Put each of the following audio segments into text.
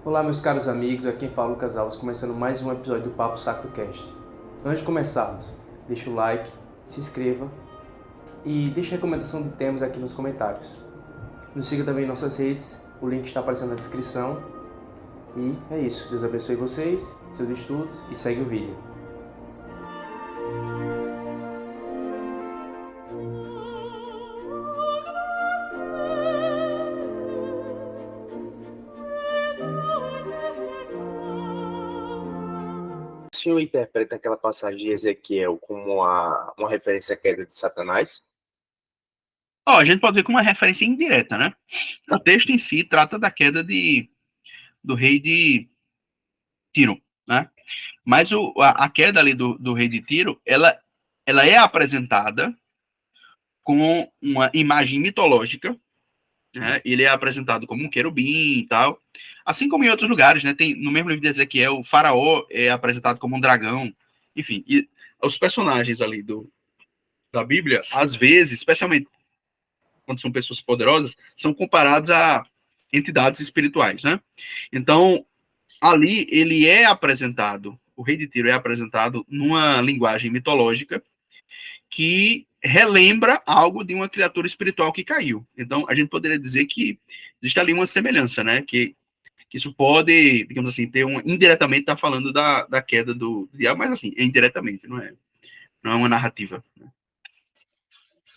Olá, meus caros amigos, aqui quem fala é Lucas Alves, começando mais um episódio do Papo Sacro Cast. Antes de começarmos, deixa o like, se inscreva e deixe a recomendação de temas aqui nos comentários. Nos siga também em nossas redes, o link está aparecendo na descrição. E é isso, Deus abençoe vocês, seus estudos e segue o vídeo. O senhor interpreta aquela passagem de Ezequiel como uma referência à queda de Satanás? A gente pode ver como uma referência indireta, né? O texto em si trata da queda do rei de Tiro, né? Mas a queda ali do rei de Tiro, ela é apresentada com uma imagem mitológica, né? Ele é apresentado como um querubim e tal, assim como em outros lugares, né? Tem no mesmo livro de Ezequiel, o faraó é apresentado como um dragão, enfim, e os personagens ali da Bíblia, às vezes, especialmente quando são pessoas poderosas, são comparados a entidades espirituais, né? Então, ali ele é apresentado, o rei de Tiro é apresentado numa linguagem mitológica que relembra algo de uma criatura espiritual que caiu. Então, a gente poderia dizer que existe ali uma semelhança, né? Que isso pode, digamos assim, ter indiretamente tá falando da queda do diabo, mas assim, é indiretamente, não é uma narrativa.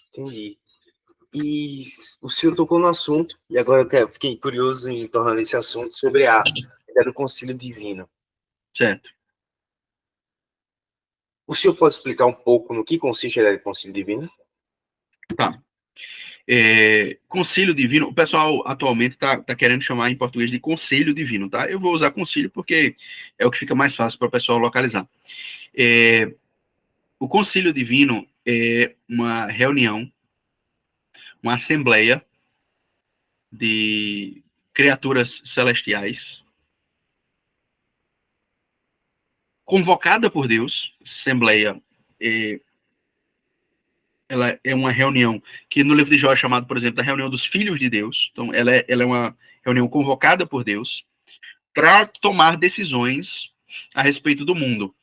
Entendi. E o senhor tocou no assunto, e agora fiquei curioso em tornar esse assunto sobre a ideia do concílio divino. Certo. O senhor pode explicar um pouco no que consiste a ideia do concílio divino? Tá. Concílio divino, o pessoal atualmente tá querendo chamar em português de conselho divino, tá? Eu vou usar concílio porque é o que fica mais fácil para o pessoal localizar. O concílio divino é uma reunião, uma assembleia de criaturas celestiais convocada por Deus. Essa assembleia ela é uma reunião que no livro de Jó é chamado, por exemplo, da reunião dos filhos de Deus. Então, ela é uma reunião convocada por Deus para tomar decisões a respeito do mundo.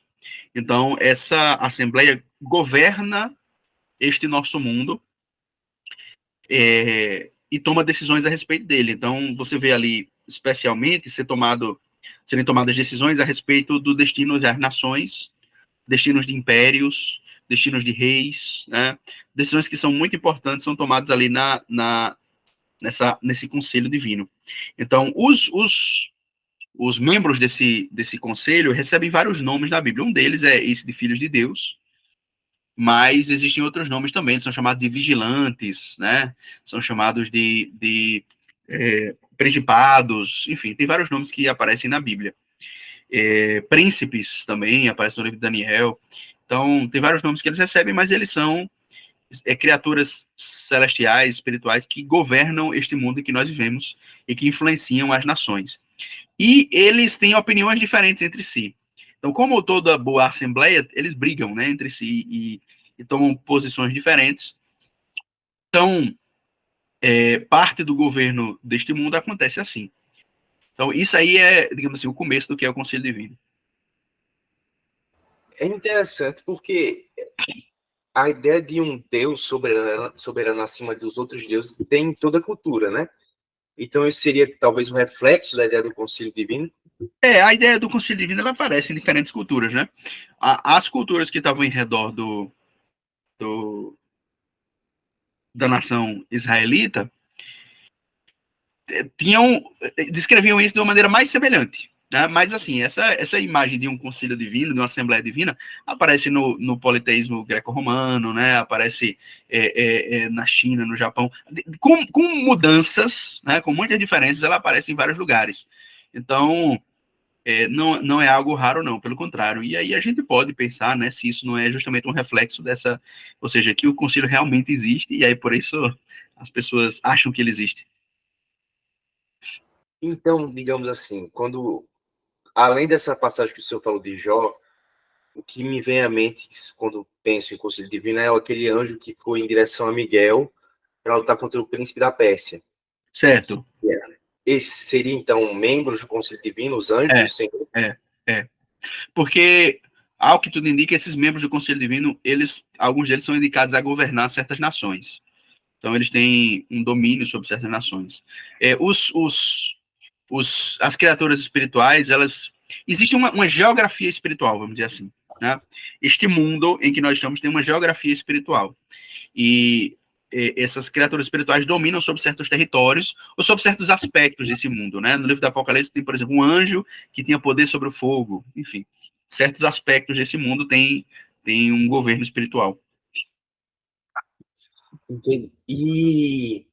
Então, essa assembleia governa este nosso mundo e toma decisões a respeito dele. Então, você vê ali, especialmente, serem tomadas decisões a respeito do destino das nações, destinos de impérios, destinos de reis, né? Decisões que são muito importantes são tomadas ali nesse conselho divino. Então, os membros desse conselho recebem vários nomes na Bíblia. Um deles é esse de filhos de Deus, mas existem outros nomes também, são chamados de vigilantes, né? São chamados de principados, enfim, tem vários nomes que aparecem na Bíblia. Príncipes também aparecem no livro de Daniel. Então, tem vários nomes que eles recebem, mas eles são criaturas celestiais, espirituais, que governam este mundo em que nós vivemos e que influenciam as nações. E eles têm opiniões diferentes entre si. Então, como toda boa assembleia, eles brigam, né, entre si e tomam posições diferentes. Então, parte do governo deste mundo acontece assim. Então, isso aí é, digamos assim, o começo do que é o Conselho Divino. É interessante porque a ideia de um Deus soberano acima dos outros deuses tem em toda a cultura, né? Então, isso seria talvez um reflexo da ideia do concílio divino? A ideia do Conselho Divino ela aparece em diferentes culturas, né? As culturas que estavam em redor do, da nação israelita descreviam isso de uma maneira mais semelhante. Né? Mas, assim, essa imagem de um concílio divino, de uma assembleia divina, aparece no politeísmo greco-romano, né? Aparece na China, no Japão, com mudanças, né? Com muitas diferenças, ela aparece em vários lugares. Então, não é algo raro, não, pelo contrário. E aí a gente pode pensar, né, se isso não é justamente um reflexo ou seja, que o concílio realmente existe, e aí por isso as pessoas acham que ele existe. Então, digamos assim, além dessa passagem que o senhor falou de Jó, o que me vem à mente quando penso em Conselho Divino é aquele anjo que foi em direção a Miguel para lutar contra o príncipe da Pérsia. Certo. Esses seriam, então, membros do Conselho Divino, os anjos do Senhor? É. Porque, ao que tudo indica, esses membros do Conselho Divino, alguns deles são indicados a governar certas nações. Então, eles têm um domínio sobre certas nações. As criaturas espirituais, existe uma geografia espiritual, vamos dizer assim, né? Este mundo em que nós estamos tem uma geografia espiritual. E essas criaturas espirituais dominam sobre certos territórios ou sobre certos aspectos desse mundo, né? No livro do Apocalipse tem, por exemplo, um anjo que tinha poder sobre o fogo, enfim. Certos aspectos desse mundo tem um governo espiritual. Entendi. E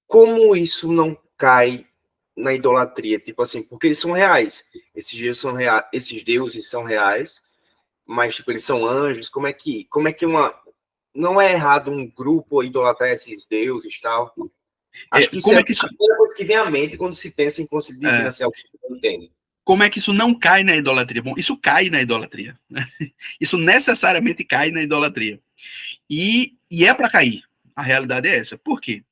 como isso não cai na idolatria? Tipo assim, porque eles são reais. Esses deuses são reais, mas tipo, eles são anjos. Como é que não é errado um grupo idolatrar esses deuses e tal? Acho que isso como é é que isso, a primeira coisa que vem à mente quando se pensa em Conselho Divino, assim, alguém não entende. como é que isso não cai na idolatria? Bom, isso cai na idolatria, né? Isso necessariamente cai na idolatria. E é para cair. A realidade é essa. Por quê?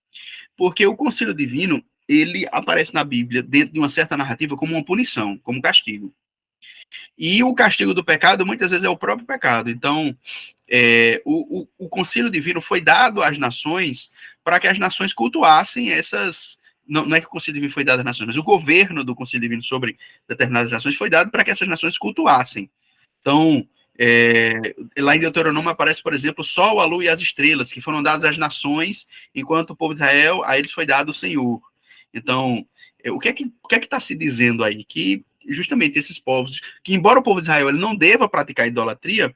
Porque o conselho divino, ele aparece na Bíblia, dentro de uma certa narrativa, como uma punição, como um castigo. E o castigo do pecado, muitas vezes, é o próprio pecado. Então, o conselho divino foi dado às nações para que as nações cultuassem essas... Não é que o conselho divino foi dado às nações, mas o governo do conselho divino sobre determinadas nações foi dado para que essas nações cultuassem. Então, lá em Deuteronômio aparece, por exemplo, o sol, a lua e as estrelas, que foram dados às nações, enquanto o povo de Israel, a eles foi dado o Senhor. Então, o que é que está se dizendo aí? Que justamente esses povos, que embora o povo de Israel ele não deva praticar idolatria,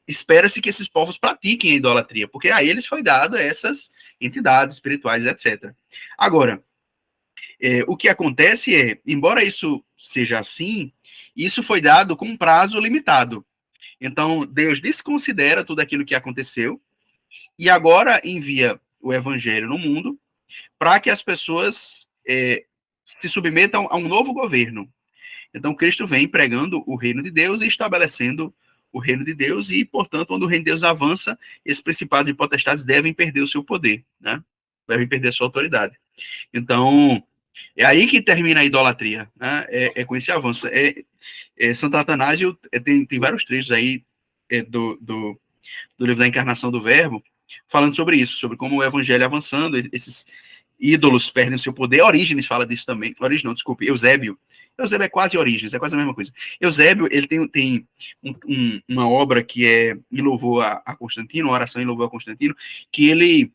espera-se que esses povos pratiquem a idolatria, porque a eles foi dado essas entidades espirituais, etc. Agora, o que acontece é, embora isso seja assim, isso foi dado com um prazo limitado. Então, Deus desconsidera tudo aquilo que aconteceu e agora envia o evangelho no mundo para que as pessoas se submetam a um novo governo. Então, Cristo vem pregando o reino de Deus e estabelecendo o reino de Deus e, portanto, quando o reino de Deus avança, esses principados e potestades devem perder o seu poder, né? Devem perder a sua autoridade. Então, é aí que termina a idolatria, né? Com esse avanço. Santo Atanásio tem vários trechos aí do livro da Encarnação do Verbo, falando sobre isso, sobre como o evangelho avançando, esses ídolos perdem o seu poder. Orígenes fala disso também. Orígenes, não, desculpe, Eusébio é quase Orígenes, é quase a mesma coisa. Eusébio, ele tem uma obra que é em louvor a Constantino, uma oração em louvor a Constantino, que ele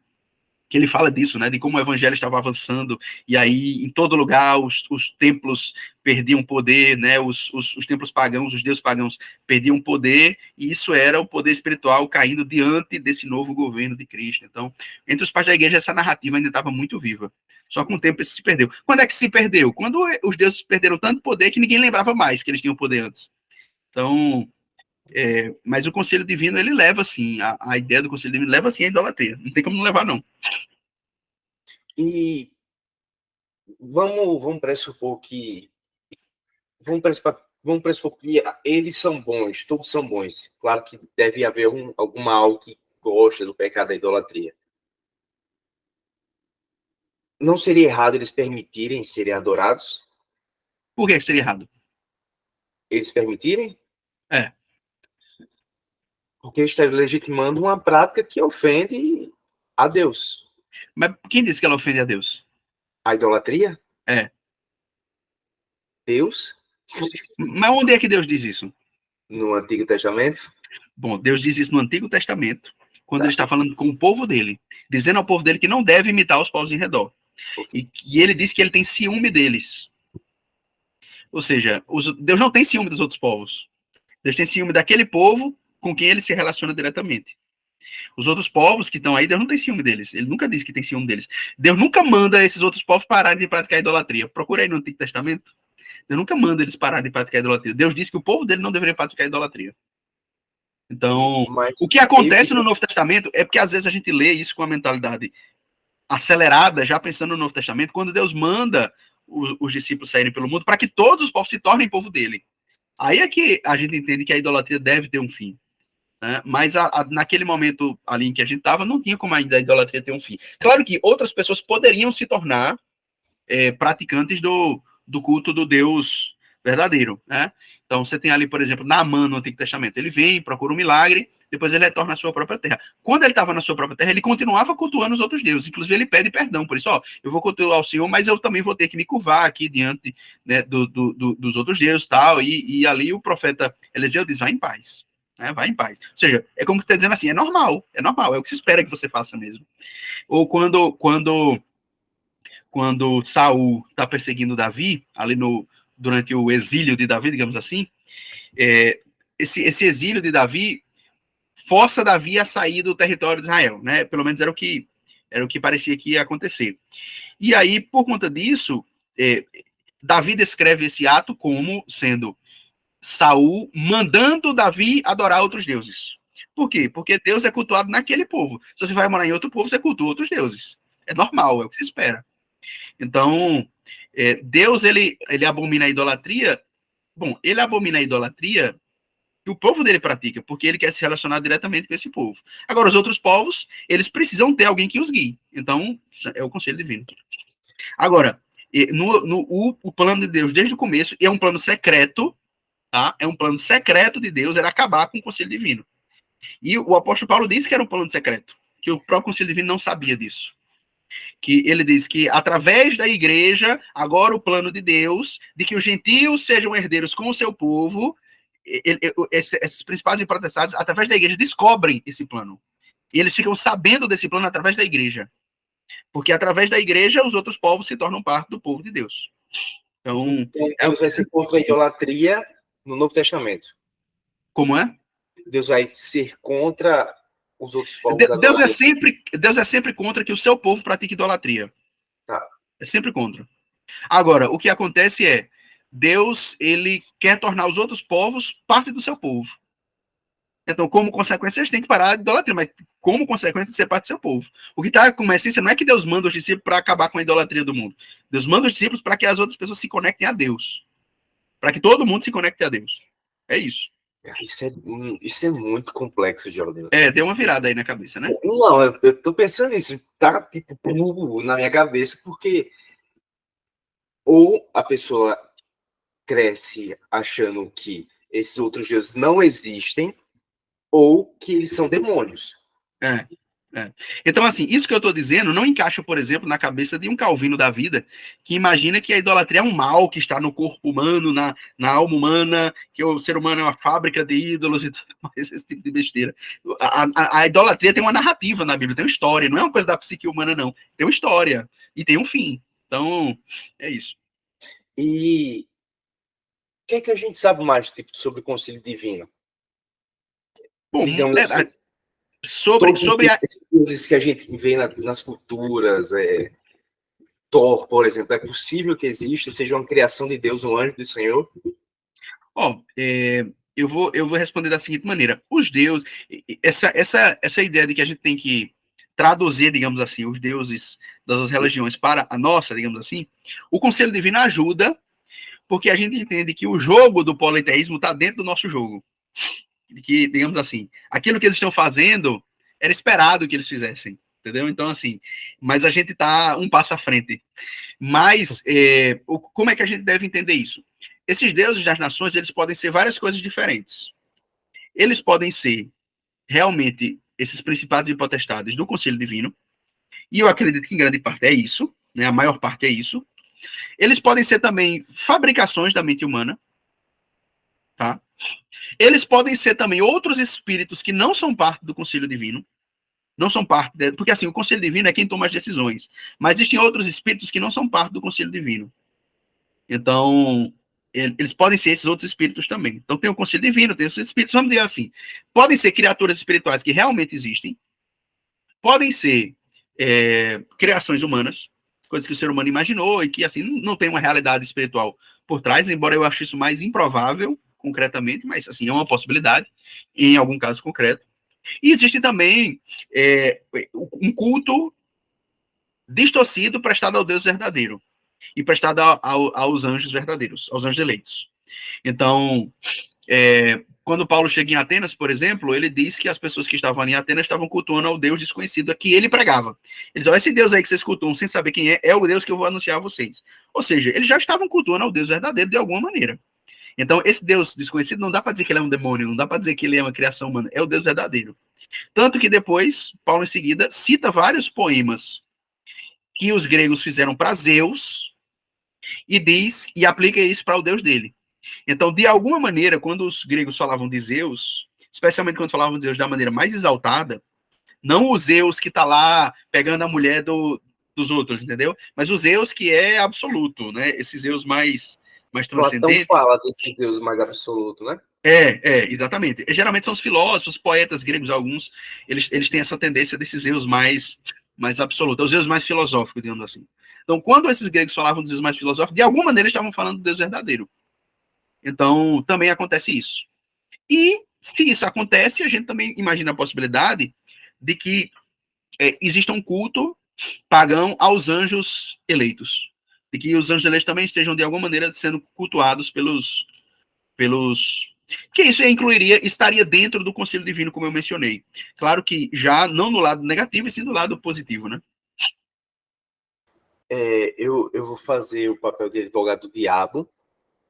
fala disso, né, de como o evangelho estava avançando, e aí em todo lugar os templos perdiam poder, né, os templos pagãos, os deuses pagãos perdiam poder, e isso era o poder espiritual caindo diante desse novo governo de Cristo. Então, entre os pais da igreja, essa narrativa ainda estava muito viva. Só com o tempo isso se perdeu. Quando é que se perdeu? Quando os deuses perderam tanto poder que ninguém lembrava mais que eles tinham poder antes. Então, mas o conselho divino, ele leva, assim, a ideia do conselho divino leva, assim, a idolatria. Não tem como não levar, não. E vamos pressupor que eles são bons, todos são bons. Claro que deve haver alguma alma que gosta do pecado da idolatria. Não seria errado eles permitirem serem adorados? Por que seria errado? Eles permitirem? É. Porque está legitimando uma prática que ofende a Deus. Mas quem disse que ela ofende a Deus? A idolatria? É. Deus? Mas onde é que Deus diz isso? No Antigo Testamento? Bom, Deus diz isso no Antigo Testamento, quando ele está falando com o povo dele, dizendo ao povo dele que não deve imitar os povos em redor. E ele diz que ele tem ciúme deles. Ou seja, Deus não tem ciúme dos outros povos. Deus tem ciúme daquele povo com quem ele se relaciona diretamente. Os outros povos que estão aí, Deus não tem ciúme deles. Ele nunca diz que tem ciúme deles. Deus nunca manda esses outros povos pararem de praticar idolatria. Procura aí no Antigo Testamento. Deus nunca manda eles pararem de praticar idolatria. Deus disse que o povo dele não deveria praticar idolatria. Então, o que acontece no Novo Testamento é porque às vezes a gente lê isso com a mentalidade acelerada, já pensando no Novo Testamento, quando Deus manda os discípulos saírem pelo mundo para que todos os povos se tornem povo dele. Aí é que a gente entende que a idolatria deve ter um fim. né? Mas naquele momento ali em que a gente estava, não tinha como ainda a idolatria ter um fim. Claro que outras pessoas poderiam se tornar praticantes do culto do Deus verdadeiro, né? Então, você tem ali, por exemplo, Naamã no Antigo Testamento. Ele vem, procura um milagre, depois ele retorna à sua própria terra. Quando ele estava na sua própria terra, ele continuava cultuando os outros deuses. Inclusive, ele pede perdão. Por isso, eu vou cultuar o Senhor, mas eu também vou ter que me curvar aqui diante, né, dos outros deuses tal. E ali o profeta Eliseu diz, vai em paz. Né, vai em paz. Ou seja, é como que está dizendo assim, é normal, é o que se espera que você faça mesmo. Ou quando Saul está perseguindo Davi, ali durante o exílio de Davi, digamos assim, esse exílio de Davi força Davi a sair do território de Israel, né? Pelo menos era o que parecia que ia acontecer. E aí, por conta disso, Davi descreve esse ato como sendo Saul mandando Davi adorar outros deuses. Por quê? Porque Deus é cultuado naquele povo. Se você vai morar em outro povo, você cultua outros deuses. É normal, é o que se espera. Então, Deus, ele abomina a idolatria. Bom, ele abomina a idolatria que o povo dele pratica, porque ele quer se relacionar diretamente com esse povo. Agora, os outros povos, eles precisam ter alguém que os guie. Então, é o conselho divino. Agora, o plano de Deus, desde o começo, é um plano secreto, tá? É um plano secreto de Deus, era acabar com o conselho divino. E o apóstolo Paulo disse que era um plano secreto, que o próprio conselho divino não sabia disso. Que ele diz que através da igreja, agora o plano de Deus, de que os gentios sejam herdeiros com o seu povo, esses principais e protestados, através da igreja, descobrem esse plano. E eles ficam sabendo desse plano através da igreja. Porque através da igreja, os outros povos se tornam parte do povo de Deus. Então Deus vai ser contra a idolatria no Novo Testamento. Como é? Deus vai ser contra os outros povos. Deus é sempre contra que o seu povo pratique idolatria. Tá. É sempre contra. Agora, o que acontece é, Deus, ele quer tornar os outros povos parte do seu povo. Então, como consequência, eles têm que parar de idolatria, mas como consequência de ser parte do seu povo. O que está com a essência não é que Deus manda os discípulos para acabar com a idolatria do mundo. Deus manda os discípulos para que as outras pessoas se conectem a Deus. Para que todo mundo se conecte a Deus. É isso. Isso é muito complexo, Jordan. Deu uma virada aí na cabeça, né? Não, eu tô pensando nisso. Tá tipo na minha cabeça, porque ou a pessoa cresce achando que esses outros deuses não existem, ou que eles são demônios. Então, assim, isso que eu estou dizendo não encaixa, por exemplo, na cabeça de um Calvino da vida, que imagina que a idolatria é um mal que está no corpo humano, na alma humana, que o ser humano é uma fábrica de ídolos e tudo mais, esse tipo de besteira. A idolatria tem uma narrativa na Bíblia, tem uma história, não é uma coisa da psique humana, não. Tem uma história e tem um fim. Então, é isso. E o que é que a gente sabe mais sobre o concílio divino? Bom, digamos assim, sobre coisas que a gente vê nas culturas, Thor, por exemplo, é possível que exista, seja uma criação de Deus, um anjo do Senhor? Eu vou responder da seguinte maneira: os deuses, essa ideia de que a gente tem que traduzir, digamos assim, os deuses das religiões para a nossa, digamos assim, o conselho divino ajuda, porque a gente entende que o jogo do politeísmo está dentro do nosso jogo. Que, digamos assim, aquilo que eles estão fazendo era esperado que eles fizessem, entendeu? Então, assim, mas a gente está um passo à frente. Mas, como é que a gente deve entender isso? Esses deuses das nações, eles podem ser várias coisas diferentes. Eles podem ser, realmente, esses principados e potestades do conselho divino, e eu acredito que em grande parte é isso, né? A maior parte é isso. Eles podem ser também fabricações da mente humana, tá? Eles podem ser também outros espíritos que não são parte do conselho divino, não são parte, porque assim, o conselho divino é quem toma as decisões, mas existem outros espíritos que não são parte do conselho divino. Então, eles podem ser esses outros espíritos também. Então, tem o conselho divino, tem os espíritos, vamos dizer assim, podem ser criaturas espirituais que realmente existem, podem ser criações humanas, coisas que o ser humano imaginou e que, assim, não tem uma realidade espiritual por trás, embora eu ache isso mais improvável, concretamente, mas, assim, é uma possibilidade, em algum caso concreto. E existe também um culto distorcido prestado ao Deus verdadeiro e prestado aos anjos verdadeiros, aos anjos eleitos. Então, quando Paulo chega em Atenas, por exemplo, ele diz que as pessoas que estavam ali em Atenas estavam cultuando ao Deus desconhecido a que ele pregava. Eles olha, esse Deus aí que vocês cultuam sem saber quem é o Deus que eu vou anunciar a vocês. Ou seja, eles já estavam cultuando ao Deus verdadeiro de alguma maneira. Então, esse Deus desconhecido não dá para dizer que ele é um demônio, não dá para dizer que ele é uma criação humana, é o Deus verdadeiro. Tanto que depois, Paulo em seguida cita vários poemas que os gregos fizeram para Zeus e diz e aplica isso para o Deus dele. Então, de alguma maneira, quando os gregos falavam de Zeus, especialmente quando falavam de Zeus da maneira mais exaltada, não o Zeus que está lá pegando a mulher dos outros, entendeu? Mas o Zeus que é absoluto, né? Esse Zeus mais transcendente. Platão fala desse Deus mais absoluto, né? Exatamente. Geralmente são os filósofos, poetas gregos, alguns, eles têm essa tendência desses Zeus mais absolutos, os Zeus mais filosóficos, digamos assim. Então, quando esses gregos falavam dos Zeus mais filosóficos, de alguma maneira eles estavam falando do Deus verdadeiro. Então, também acontece isso. E, se isso acontece, a gente também imagina a possibilidade de que exista um culto pagão aos anjos eleitos. De que os anjos eleitos também estejam, de alguma maneira, sendo cultuados pelos que isso estaria dentro do conselho divino, como eu mencionei. Claro que já não no lado negativo, e sim no lado positivo, né? Eu vou fazer o papel de advogado do diabo.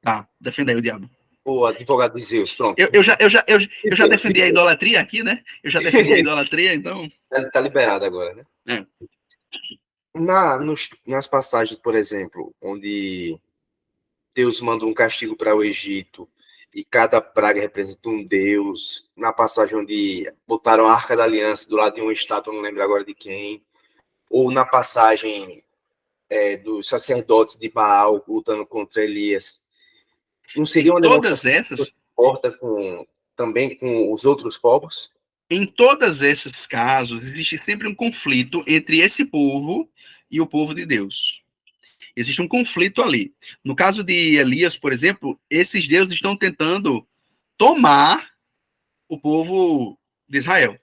Tá, defenda aí o diabo. Ou advogado de Zeus, pronto. Eu já defendi a idolatria aqui, né? Eu já defendi a idolatria, então... Tá liberado agora, né? Nas passagens, por exemplo, onde Deus manda um castigo para o Egito e cada praga representa um deus, na passagem onde botaram a Arca da Aliança do lado de uma estátua, não lembro agora de quem, ou na passagem dos sacerdotes de Baal lutando contra Elias, não seria uma demonstração essas também com os outros povos? Em todos esses casos, existe sempre um conflito entre esse povo e o povo de Deus. Existe um conflito ali. No caso de Elias, por exemplo, esses deuses estão tentando tomar o povo de Israel,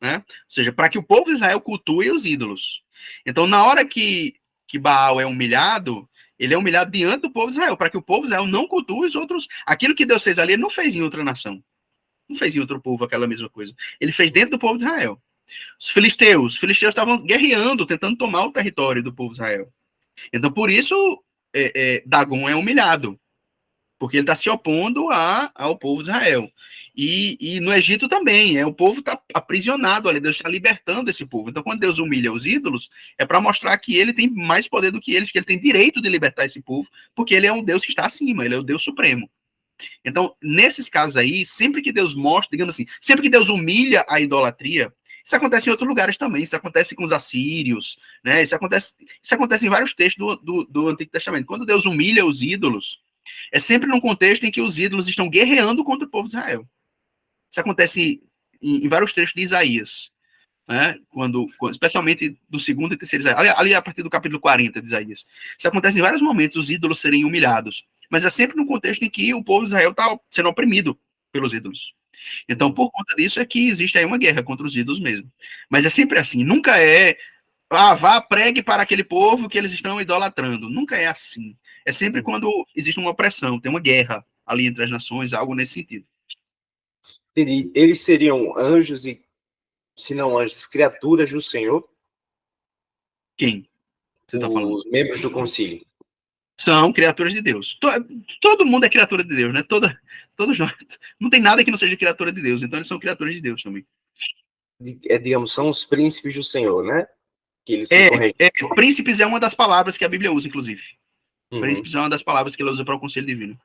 né? Ou seja, para que o povo de Israel cultue os ídolos. Então, na hora que Baal é humilhado, ele é humilhado diante do povo de Israel, para que o povo de Israel não cultue os outros. Aquilo que Deus fez ali, ele não fez em outra nação. Não fez em outro povo aquela mesma coisa. Ele fez dentro do povo de Israel. Os filisteus estavam guerreando, tentando tomar o território do povo de Israel. Então, por isso, Dagon é humilhado, porque ele está se opondo ao povo de Israel. E no Egito também, o povo está aprisionado ali, Deus está libertando esse povo. Então, quando Deus humilha os ídolos, é para mostrar que ele tem mais poder do que eles, que ele tem direito de libertar esse povo, porque ele é um Deus que está acima, ele é o Deus supremo. Então, nesses casos aí, sempre que Deus mostra, digamos assim, sempre que Deus humilha a idolatria, isso acontece em outros lugares também, isso acontece com os assírios, né? Isso acontece em vários textos do Antigo Testamento. Quando Deus humilha os ídolos, é sempre num contexto em que os ídolos estão guerreando contra o povo de Israel. Isso acontece em vários trechos de Isaías, né? Especialmente do segundo e terceiro Isaías, ali a partir do capítulo 40 de Isaías. Isso acontece em vários momentos, os ídolos serem humilhados, mas é sempre no contexto em que o povo de Israel está sendo oprimido pelos ídolos. Então, por conta disso, é que existe aí uma guerra contra os ídolos mesmo. Mas é sempre assim, nunca vá, pregue para aquele povo que eles estão idolatrando. Nunca é assim. É sempre quando existe uma opressão, tem uma guerra ali entre as nações, algo nesse sentido. Eles seriam anjos e, se não anjos, criaturas do Senhor? Quem você está falando? Os membros do concílio. São criaturas de Deus. Todo mundo é criatura de Deus, né? Todos nós. Não tem nada que não seja criatura de Deus. Então eles são criaturas de Deus também. Digamos, são os príncipes do Senhor, né? Que eles príncipes é uma das palavras que a Bíblia usa, inclusive. Uhum. Príncipes é uma das palavras que ela usa para o conselho divino.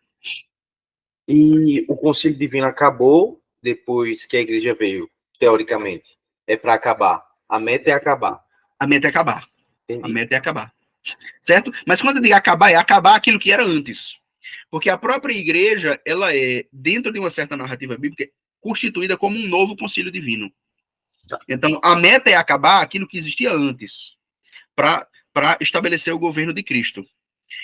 E o conselho divino acabou depois que a igreja veio, teoricamente. É para acabar. A meta é acabar. A meta é acabar. Entendi. A meta é acabar. Certo? Mas quando eu digo acabar, é acabar aquilo que era antes. Porque a própria igreja, ela é, dentro de uma certa narrativa bíblica, constituída como um novo concílio divino. Então, a meta é acabar aquilo que existia antes, para estabelecer o governo de Cristo.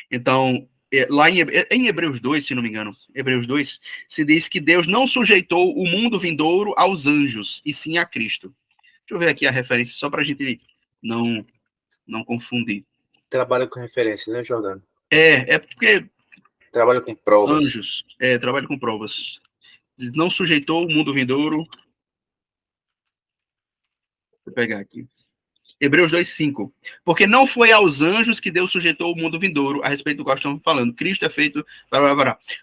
Então, lá em Hebreus 2, se não me engano, Hebreus 2, se diz que Deus não sujeitou o mundo vindouro aos anjos, e sim a Cristo. Deixa eu ver aqui a referência, só para a gente não confundir. Trabalha com referência, né, Jordano? É porque... Trabalha com provas. Anjos, trabalha com provas. não sujeitou o mundo vindouro. Vou pegar aqui. Hebreus 2:5. Porque não foi aos anjos que Deus sujeitou o mundo vindouro, a respeito do qual estamos falando. Cristo é feito...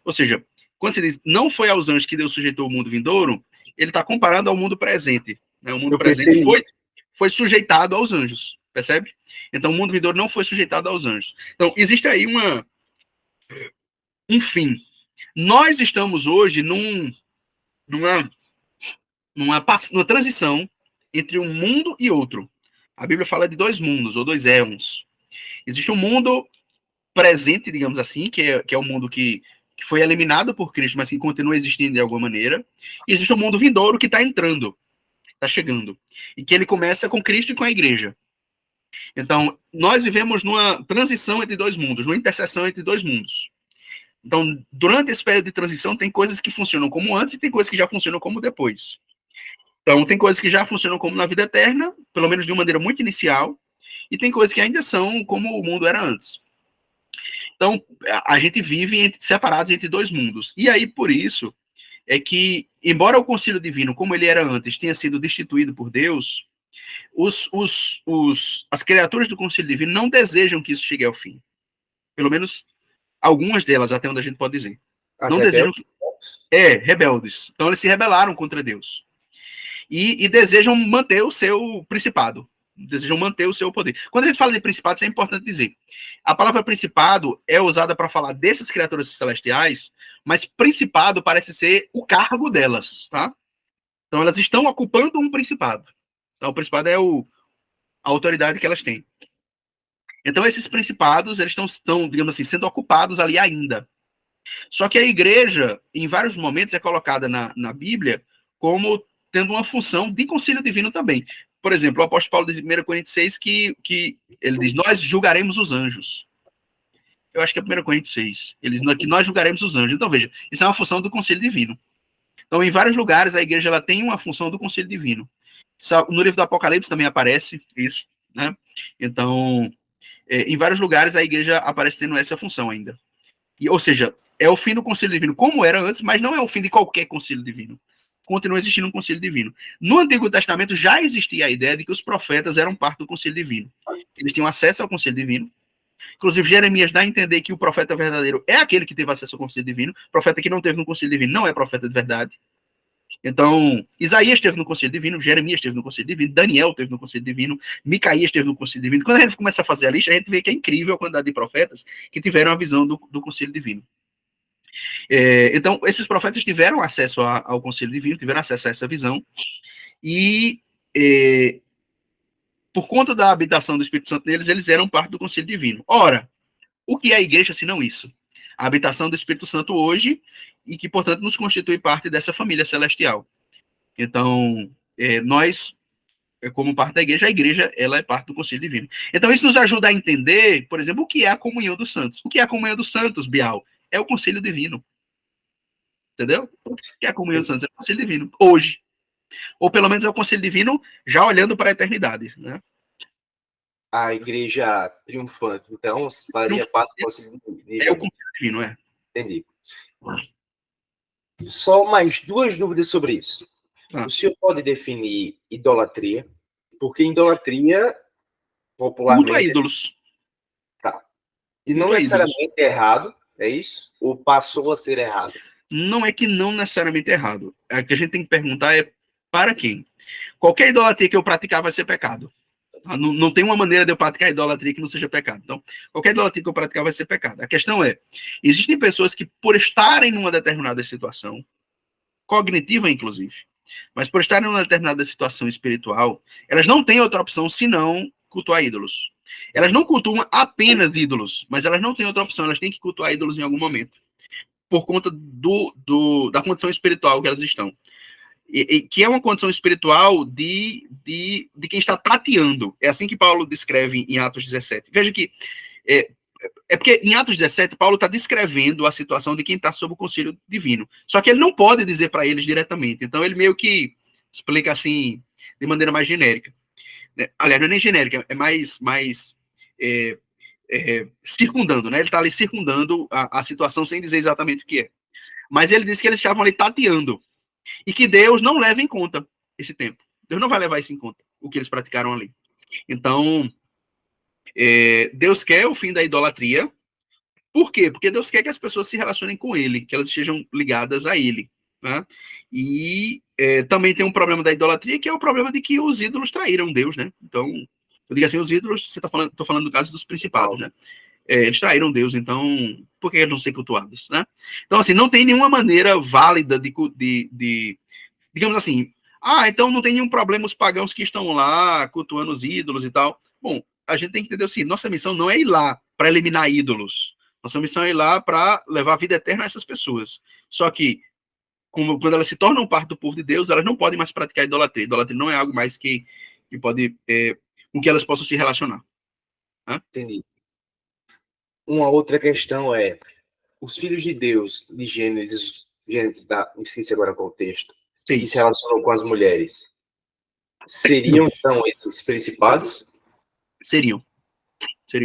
Ou seja, quando se diz não foi aos anjos que Deus sujeitou o mundo vindouro, ele está comparando ao mundo presente. Né? O mundo presente foi sujeitado aos anjos, percebe? Então o mundo vindouro não foi sujeitado aos anjos. Então existe aí um fim. Nós estamos hoje numa transição entre um mundo e outro. A Bíblia fala de dois mundos, ou dois éons. Existe um mundo presente, digamos assim, que é o mundo que foi eliminado por Cristo, mas que continua existindo de alguma maneira. E existe um mundo vindouro que está entrando, está chegando. E que ele começa com Cristo e com a igreja. Então, nós vivemos numa transição entre dois mundos, numa interseção entre dois mundos. Então, durante esse período de transição, tem coisas que funcionam como antes e tem coisas que já funcionam como depois. Então, tem coisas que já funcionam como na vida eterna, pelo menos de uma maneira muito inicial, e tem coisas que ainda são como o mundo era antes. Então, a gente vive separados entre dois mundos. E aí, por isso, é que, embora o concílio divino, como ele era antes, tenha sido destituído por Deus, as criaturas do concílio divino não desejam que isso chegue ao fim. Pelo menos algumas delas, até onde a gente pode dizer. Não desejam que... rebeldes. Então, eles se rebelaram contra Deus. E desejam manter o seu principado, desejam manter o seu poder. Quando a gente fala de principado, isso é importante dizer. A palavra principado é usada para falar dessas criaturas celestiais, mas principado parece ser o cargo delas, tá? Então elas estão ocupando um principado. Então o principado é a autoridade que elas têm. Então esses principados, eles estão, digamos assim, sendo ocupados ali ainda. Só que a igreja, em vários momentos, é colocada na Bíblia como tendo uma função de concílio divino também. Por exemplo, o apóstolo Paulo diz em 1 Coríntios 6 que ele diz, nós julgaremos os anjos. Eu acho que é 1 Coríntios 6. Ele diz que nós julgaremos os anjos. Então, veja, isso é uma função do concílio divino. Então, em vários lugares, a igreja ela tem uma função do concílio divino. No livro do Apocalipse também aparece isso, né? Então, em vários lugares, a igreja aparece tendo essa função ainda. Ou seja, é o fim do concílio divino como era antes, mas não é o fim de qualquer concílio divino. Continua existindo um concílio divino. No Antigo Testamento já existia a ideia de que os profetas eram parte do concílio divino. Eles tinham acesso ao concílio divino. Inclusive, Jeremias dá a entender que o profeta verdadeiro é aquele que teve acesso ao concílio divino. O profeta que não teve no concílio divino não é profeta de verdade. Então, Isaías esteve no concílio divino, Jeremias esteve no concílio divino, Daniel esteve no concílio divino, Micaías esteve no concílio divino. Quando a gente começa a fazer a lista, a gente vê que é incrível a quantidade de profetas que tiveram a visão do concílio divino. Então, esses profetas tiveram acesso ao concílio divino, tiveram acesso a essa visão, e por conta da habitação do Espírito Santo neles, eles eram parte do concílio divino. Ora, o que é a igreja se não isso? A habitação do Espírito Santo hoje, e que, portanto, nos constitui parte dessa família celestial. Então, nós, como parte da igreja, a igreja ela é parte do concílio divino. Então, isso nos ajuda a entender, por exemplo, o que é a comunhão dos santos. O que é a comunhão dos santos, Bial? É o concílio divino. Entendeu? O que é a comunhão dos santos? É o concílio divino. Hoje. Ou pelo menos é o concílio divino já olhando para a eternidade, né? A igreja triunfante, então, faria parte do concílio divino. É o concílio divino, é. Entendi. Só mais duas dúvidas sobre isso. O senhor pode definir idolatria? Porque idolatria, popularmente... Culto a ídolos. Tá. E não necessariamente é errado, é isso? Ou passou a ser errado? Não é que não necessariamente é errado. O que a gente tem que perguntar é para quem? Qualquer idolatria que eu praticar vai ser pecado. Não tem uma maneira de eu praticar idolatria que não seja pecado. Então, qualquer idolatria que eu praticar vai ser pecado. A questão é, existem pessoas que, por estarem numa determinada situação, cognitiva inclusive, mas por estarem numa determinada situação espiritual, elas não têm outra opção senão cultuar ídolos. Elas não cultuam apenas ídolos, mas elas não têm outra opção, elas têm que cultuar ídolos em algum momento, por conta da condição espiritual que elas estão. Que é uma condição espiritual de quem está tateando. É assim que Paulo descreve em Atos 17. Veja que porque em Atos 17, Paulo está descrevendo a situação de quem está sob o concílio divino. Só que ele não pode dizer para eles diretamente. Então ele meio que explica assim, de maneira mais genérica. Aliás, não é nem genérica, é mais circundando, né? Ele está ali circundando a situação sem dizer exatamente o que é. Mas ele disse que eles estavam ali tateando. E que Deus não leva em conta esse tempo. Deus não vai levar isso em conta, o que eles praticaram ali. Então, Deus quer o fim da idolatria. Por quê? Porque Deus quer que as pessoas se relacionem com Ele, que elas estejam ligadas a Ele. Né? E também tem um problema da idolatria, que é o problema de que os ídolos traíram Deus. Né? Então, eu digo assim, os ídolos, estou falando do caso dos principados. Né? Eles traíram Deus, então por que eles não serem cultuados? Né? Então, assim, não tem nenhuma maneira válida de digamos assim, então não tem nenhum problema os pagãos que estão lá cultuando os ídolos e tal. Bom, a gente tem que entender assim, nossa missão não é ir lá para eliminar ídolos. Nossa missão é ir lá para levar a vida eterna a essas pessoas. Só que, quando elas se tornam parte do povo de Deus, elas não podem mais praticar idolatria. Idolatria não é algo mais que pode, com que elas possam se relacionar. Né? Entendi. Uma outra questão é, os filhos de Deus, de Gênesis esqueci agora qual texto, que se relacionam com as mulheres, seriam, então, esses principados? Seriam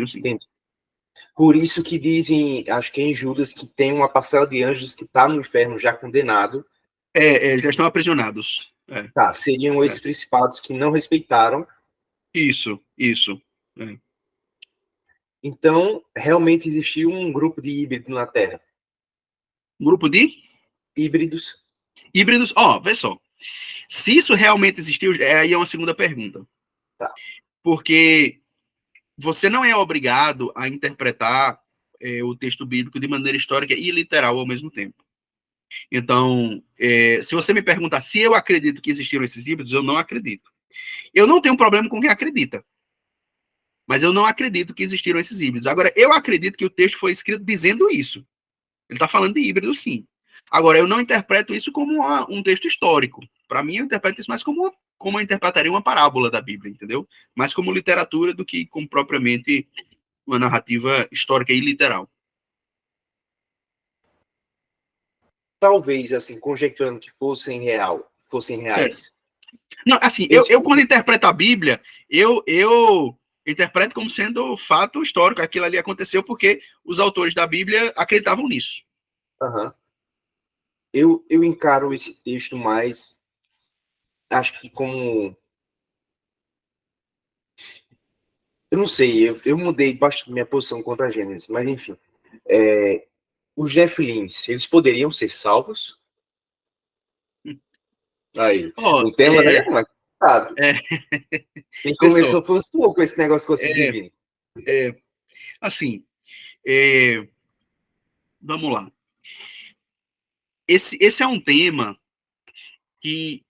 sim. Entendi. Por isso que dizem, acho que é em Judas, que tem uma parcela de anjos que está no inferno já condenado. Já estão aprisionados. Tá, seriam esses principados que não respeitaram. Isso. Então, realmente existiu um grupo de híbridos na Terra. Um grupo de? Híbridos. Híbridos, vê só. Se isso realmente existiu, aí é uma segunda pergunta. Tá. Porque você não é obrigado a interpretar o texto bíblico de maneira histórica e literal ao mesmo tempo. Então, se você me perguntar se eu acredito que existiram esses híbridos, eu não acredito. Eu não tenho problema com quem acredita. Mas eu não acredito que existiram esses híbridos. Agora, eu acredito que o texto foi escrito dizendo isso. Ele está falando de híbrido, sim. Agora, eu não interpreto isso como um texto histórico. Para mim, eu interpreto isso mais como eu interpretaria uma parábola da Bíblia, entendeu? Mais como literatura do que como propriamente uma narrativa histórica e literal. Talvez, assim, conjecturando que fossem reais. Não, assim, eu quando interpreto a Bíblia, eu interpreto como sendo fato histórico. Aquilo ali aconteceu porque os autores da Bíblia acreditavam nisso. Uhum. Eu encaro esse texto mais, acho que como... Eu não sei, eu mudei bastante minha posição contra a Gênesis, mas enfim. Os Nefilins, eles poderiam ser salvos? Aí, o tema é complicado. Quem começou foi o com esse negócio que você divino. Assim, vamos lá. Esse é um tema que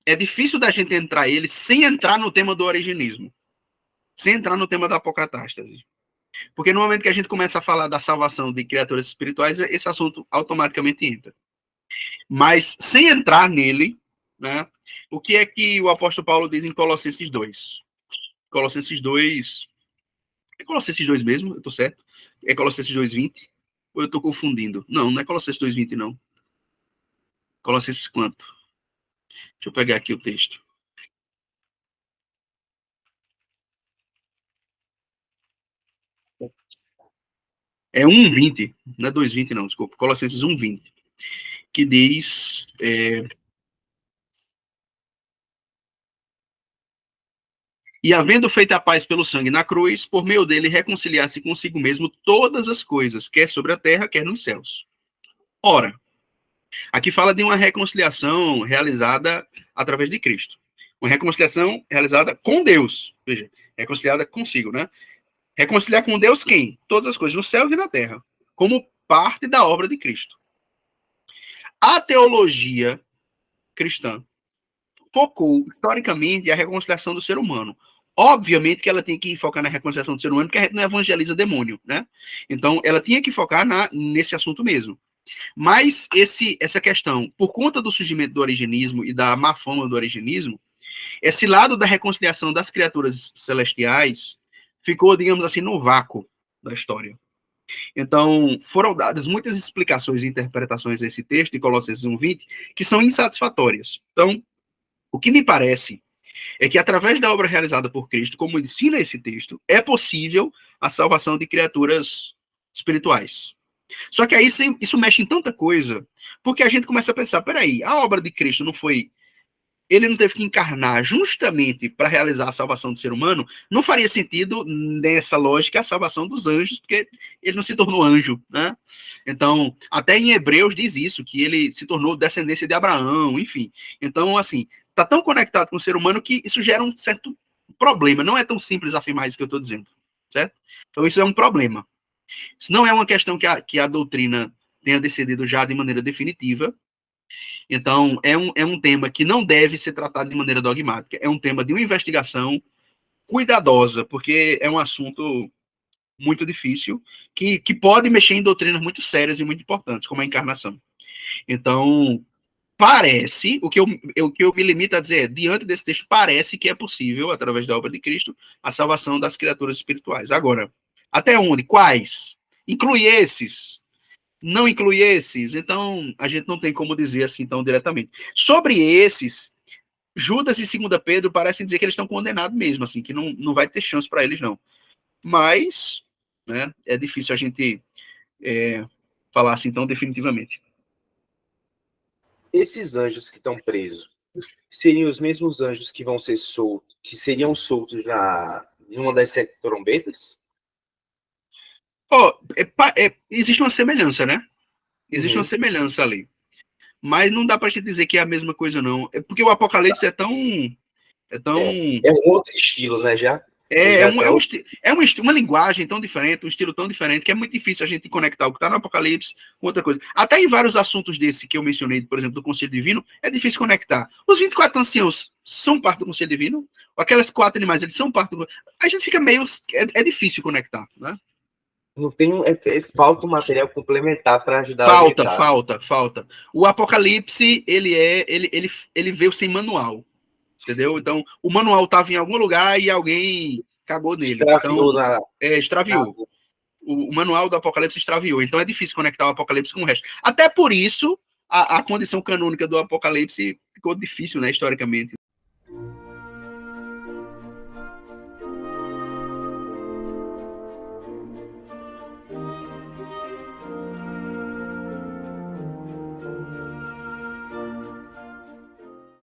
é difícil da gente entrar ele sem entrar no tema do originismo, sem entrar no tema da apocatástase. Porque no momento que a gente começa a falar da salvação de criaturas espirituais, esse assunto automaticamente entra. Mas sem entrar nele, né, o que é que o apóstolo Paulo diz em Colossenses 2? Colossenses 2... É Colossenses 2 mesmo? Eu estou certo? É Colossenses 2:20? Ou eu estou confundindo? Não é Colossenses 2:20, não. Colossenses quanto? Deixa eu pegar aqui o texto. É 1:20, não é 2:20 não, desculpa. Colossenses 1:20, que diz... E havendo feito a paz pelo sangue na cruz, por meio dele reconciliar-se consigo mesmo todas as coisas, quer sobre a terra, quer nos céus. Ora, aqui fala de uma reconciliação realizada através de Cristo. Uma reconciliação realizada com Deus. Veja, reconciliada consigo, né? Reconciliar com Deus quem? Todas as coisas, no céu e na terra, como parte da obra de Cristo. A teologia cristã focou, historicamente, a reconciliação do ser humano. Obviamente que ela tem que focar na reconciliação do ser humano, porque a gente não evangeliza demônio, né? Então, ela tinha que focar nesse assunto mesmo. Mas essa questão, por conta do surgimento do originismo e da má fama do originismo, esse lado da reconciliação das criaturas celestiais ficou, digamos assim, no vácuo da história. Então, foram dadas muitas explicações e interpretações desse texto, de Colossenses 1:20, que são insatisfatórias. Então, o que me parece é que, através da obra realizada por Cristo, como ensina esse texto, é possível a salvação de criaturas espirituais. Só que aí isso mexe em tanta coisa, porque a gente começa a pensar, peraí, a obra de Cristo não foi... Ele não teve que encarnar justamente para realizar a salvação do ser humano, não faria sentido, nessa lógica, a salvação dos anjos, porque ele não se tornou anjo, né? Então, até em Hebreus diz isso, que ele se tornou descendência de Abraão, enfim. Então, assim, está tão conectado com o ser humano que isso gera um certo problema. Não é tão simples afirmar isso que eu estou dizendo, certo? Então, isso é um problema. Isso não é uma questão que a doutrina tenha decidido já de maneira definitiva. Então, é um tema que não deve ser tratado de maneira dogmática. É um tema de uma investigação cuidadosa, porque é um assunto muito difícil, que pode mexer em doutrinas muito sérias e muito importantes, como a encarnação. Então, parece, o que eu me limito a dizer é, diante desse texto, parece que é possível, através da obra de Cristo, a salvação das criaturas espirituais. Agora, até onde? Quais? Inclui esses? Não inclui esses? Então, a gente não tem como dizer assim tão diretamente. Sobre esses, Judas e 2 Pedro parecem dizer que eles estão condenados mesmo, assim, que não vai ter chance para eles, não. Mas, né, é difícil a gente falar assim tão definitivamente. Esses anjos que estão presos seriam os mesmos anjos que vão ser soltos, que seriam soltos numa das 7 trombetas? Oh, existe uma semelhança, né? Existe uma semelhança ali. Mas não dá pra gente dizer que é a mesma coisa, não. É porque o Apocalipse é tão. É um outro estilo, né? Uma linguagem tão diferente, um estilo tão diferente, que é muito difícil a gente conectar o que está no Apocalipse com outra coisa. Até em vários assuntos desse que eu mencionei, por exemplo, do Conselho Divino, é difícil conectar. Os 24 anciãos são parte do Conselho Divino? Aquelas 4 animais, eles são parte do... A gente fica meio... É difícil conectar, né? Não tem falta um material complementar para ajudar a ligar. Falta. O Apocalipse, ele veio sem manual, entendeu? Então, o manual estava em algum lugar e alguém cagou nele. Extraviou. O manual do Apocalipse extraviou. Então, é difícil conectar o Apocalipse com o resto. Até por isso, a condição canônica do Apocalipse ficou difícil, né, historicamente.